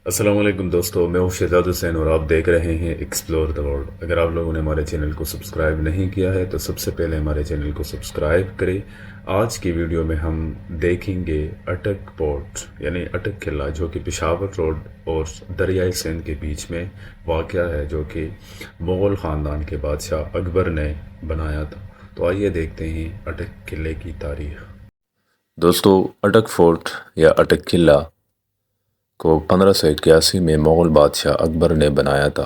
السلام علیکم دوستو، میں ہوں شہزاد حسین اور آپ دیکھ رہے ہیں ایکسپلور دا ورلڈ۔ اگر آپ لوگوں نے ہمارے چینل کو سبسکرائب نہیں کیا ہے تو سب سے پہلے ہمارے چینل کو سبسکرائب کریں۔ آج کی ویڈیو میں ہم دیکھیں گے اٹک پورٹ یعنی اٹک قلعہ، جو کہ پشاور روڈ اور دریائے سندھ کے بیچ میں واقع ہے، جو کہ مغل خاندان کے بادشاہ اکبر نے بنایا تھا۔ تو آئیے دیکھتے ہیں اٹک قلعے کی تاریخ۔ دوستو، اٹک فورٹ یا اٹک قلعہ کو 1581 میں مغل بادشاہ اکبر نے بنایا تھا۔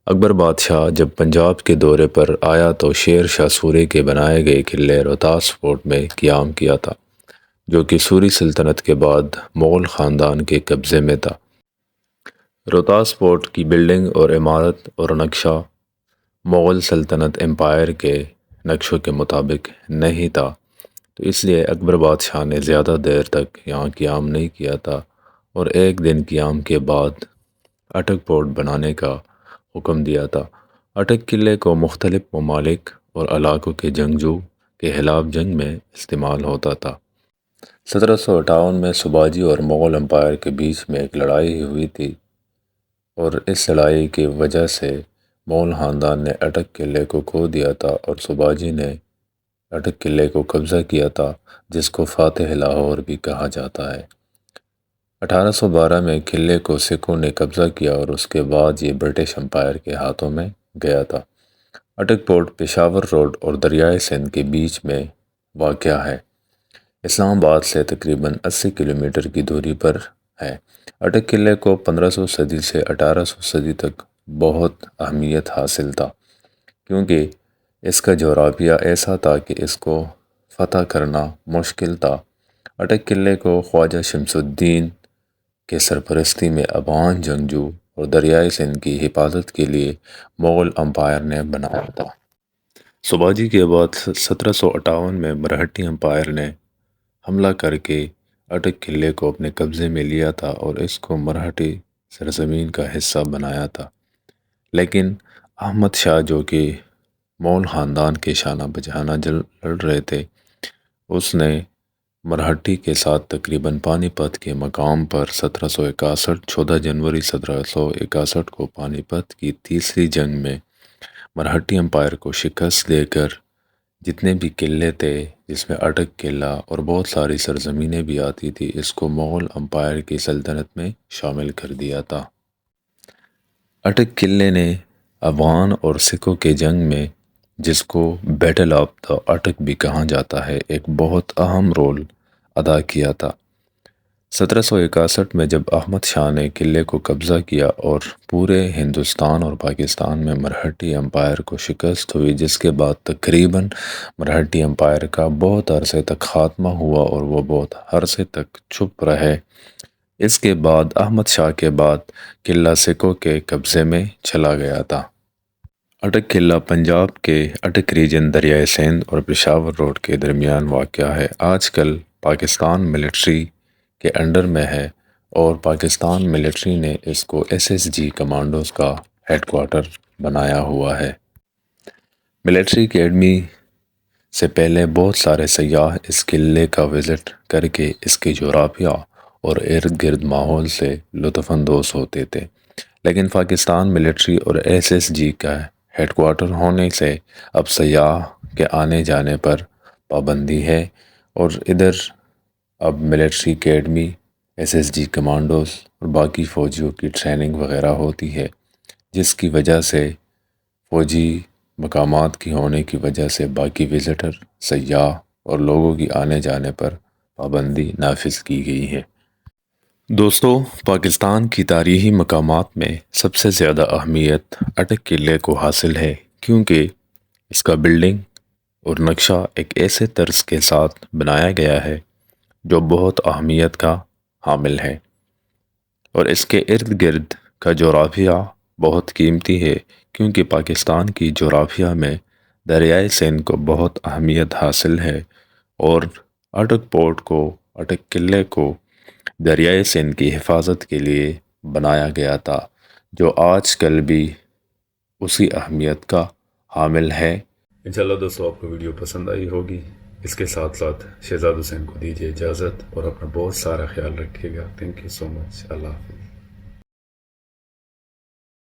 اکبر بادشاہ جب پنجاب کے دورے پر آیا تو شیر شاہ سوری کے بنائے گئے قلعے روہتاس فورٹ میں قیام کیا تھا، جو کہ سوری سلطنت کے بعد مغل خاندان کے قبضے میں تھا۔ روہتاس فورٹ کی بلڈنگ اور عمارت اور نقشہ مغل سلطنت امپائر کے نقشوں کے مطابق نہیں تھا، تو اس لیے اکبر بادشاہ نے زیادہ دیر تک یہاں قیام نہیں کیا تھا اور ایک دن قیام کے بعد اٹک فورٹ بنانے کا حکم دیا تھا۔ اٹک قلعے کو مختلف ممالک اور علاقوں کے جنگجو کے خلاف جنگ میں استعمال ہوتا تھا۔ 1758 میں سباجی اور مغل امپائر کے بیچ میں ایک لڑائی ہوئی تھی، اور اس لڑائی کی وجہ سے مغل خاندان نے اٹک قلعے کو کھو دیا تھا اور سباجی نے اٹک قلعے کو قبضہ کیا تھا، جس کو فاتح لاہور بھی کہا جاتا ہے۔ 1812 میں قلعے کو سکھوں نے قبضہ کیا اور اس کے بعد یہ برٹش امپائر کے ہاتھوں میں گیا تھا۔ اٹک فورٹ پشاور روڈ اور دریائے سندھ کے بیچ میں واقع ہے، اسلام آباد سے تقریباً 80 کلومیٹر کی دوری پر ہے۔ اٹک قلعے کو 1500 صدی سے 1800 صدی تک بہت اہمیت حاصل تھا، کیونکہ اس کا جغرافیہ ایسا تھا کہ اس کو فتح کرنا مشکل تھا۔ اٹک قلعے کو خواجہ شمس الدین کے سرپرستی میں افغان جنگجو اور دریائے سندھ کی حفاظت کے لیے مغل امپائر نے بنایا تھا۔ سباجی کے بعد 1758 میں مرہٹی امپائر نے حملہ کر کے اٹک قلعے کو اپنے قبضے میں لیا تھا اور اس کو مرہٹی سرزمین کا حصہ بنایا تھا، لیکن احمد شاہ، جو کہ مغل خاندان کے شانہ بشانہ لڑ رہے تھے، اس نے مرہٹی کے ساتھ تقریباً پانی پت کے مقام پر 14 جنوری 1761 کو پانی پت کی تیسری جنگ میں مرہٹی امپائر کو شکست دے کر جتنے بھی قلعے تھے، جس میں اٹک قلعہ اور بہت ساری سرزمینیں بھی آتی تھی، اس کو مغل امپائر کی سلطنت میں شامل کر دیا تھا۔ اٹک قلعے نے افغان اور سکھوں کے جنگ میں، جس کو بیٹل آف دا اٹک بھی کہا جاتا ہے، ایک بہت اہم رول ادا کیا تھا۔ 1761 میں جب احمد شاہ نے قلعے کو قبضہ کیا اور پورے ہندوستان اور پاکستان میں مرہٹی امپائر کو شکست ہوئی، جس کے بعد تقریباً مرہٹی امپائر کا بہت عرصے تک خاتمہ ہوا اور وہ بہت عرصے تک چھپ رہے۔ اس کے بعد احمد شاہ کے بعد قلعہ سکھوں کے قبضے میں چلا گیا تھا۔ اٹک قلعہ پنجاب کے اٹک ریجن، دریائے سندھ اور پشاور روڈ کے درمیان واقع ہے۔ آج کل پاکستان ملٹری کے انڈر میں ہے اور پاکستان ملٹری نے اس کو SSG کمانڈوز کا ہیڈ کوارٹر بنایا ہوا ہے۔ ملٹری اکیڈمی سے پہلے بہت سارے سیاح اس قلعے کا وزٹ کر کے اس کے جغرافیہ اور ارد گرد ماحول سے لطف اندوز ہوتے تھے، لیکن پاکستان ملٹری اور SSG کا ہیڈ کوارٹر ہونے سے اب سیاح کے آنے جانے پر پابندی ہے، اور ادھر اب ملٹری اکیڈمی، SSG کمانڈوز اور باقی فوجیوں کی ٹریننگ وغیرہ ہوتی ہے، جس کی وجہ سے فوجی مقامات کی ہونے کی وجہ سے باقی وزٹر، سیاح اور لوگوں کی آنے جانے پر پابندی نافذ کی گئی ہے۔ دوستو، پاکستان کی تاریخی مقامات میں سب سے زیادہ اہمیت اٹک قلعے کو حاصل ہے، کیونکہ اس کا بلڈنگ اور نقشہ ایک ایسے طرز کے ساتھ بنایا گیا ہے جو بہت اہمیت کا حامل ہے، اور اس کے ارد گرد کا جغرافیہ بہت قیمتی ہے، کیونکہ پاکستان کی جغرافیہ میں دریائے سندھ کو بہت اہمیت حاصل ہے، اور اٹک فورٹ کو، اٹک قلعے کو دریائے سندھ کی حفاظت کے لیے بنایا گیا تھا، جو آج کل بھی اسی اہمیت کا حامل ہے۔ انشاءاللہ دوستو، آپ کو ویڈیو پسند آئی ہوگی۔ اس کے ساتھ ساتھ شہزاد حسین کو دیجیے اجازت اور اپنا بہت سارا خیال رکھیے گا۔ تھینک یو سو مچ۔ اللہ حافظ۔